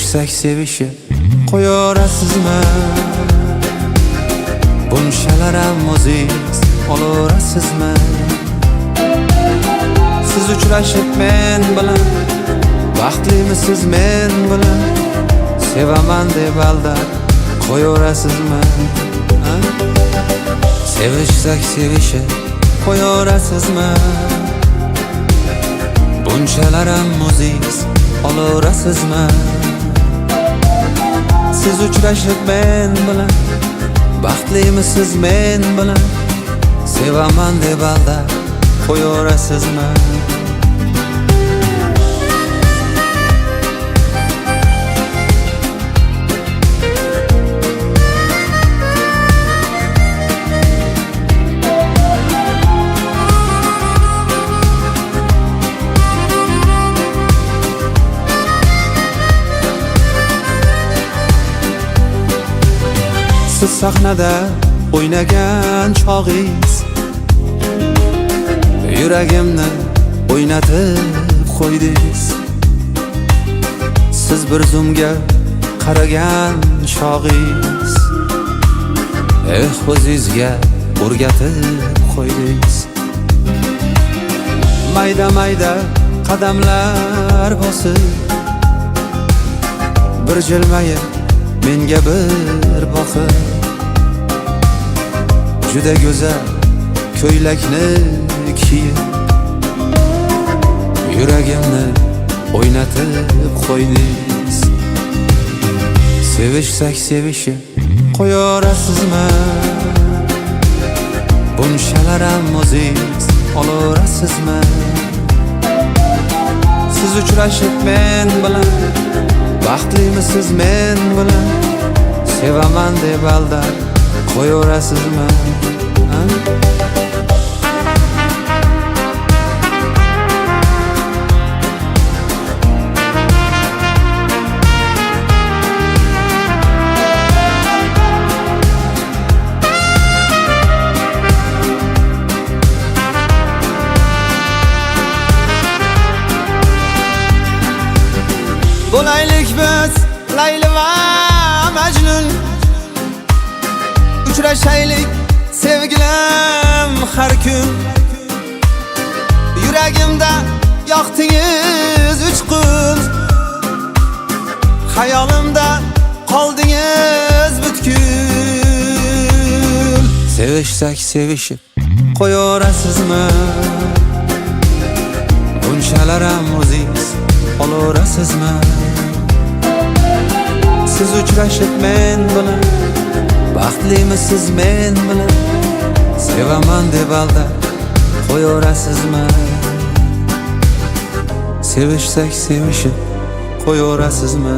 Sevishsak sevishib qo'yaverasizmi? Bunchalaram aziz olaverasizmi? Siz uchrashib men bilan, baxtlimisiz men bilan? Sevaman deb aldab qo'yaverasizmi? Sevishsak sevishib qo'yaverasizmi? Bunchalaram aziz olaverasizmi? Siz uchrashib men bilan, baxtlimisiz men bilan? Sevaman deb aldab qo'yaverasizmi? Siz sahnada o'ynagan chog'ingiz yuragimni o'ynatib qo'ydingiz. Siz bir zumga qaragan chog'ingiz o'zingizga o'rgatib qo'ydingiz. Mayda mayda qadamlar bosib, bir jilmayib menga bir boqib, juda go'zal ko'ylakni kiyib yuragimni o'ynatib qo'ydingiz. Sevishsak sevishib qo'yaverasizmi? Bunchalaram aziz olaverasizmi? Siz uchrashib men bilan, baxtlimisiz men bilan? Sevaman deb aldab qo'yaverasizmi? Bo'laylik biz Layli va Majnun, uchrashaylik sevgilim har kun. Yuragimda yoqdingiz uchqun, xayolimda qoldingiz butkul. Sevishsak sevishib qo'yaverasizmi? Bunchalaram aziz olaverasizmi? Siz uchrashib men bilan, baxtlimisiz men bilan? Sevaman deb aldab qo'yaverasizmi? Sevishsak sevishib qo'yaverasizmi?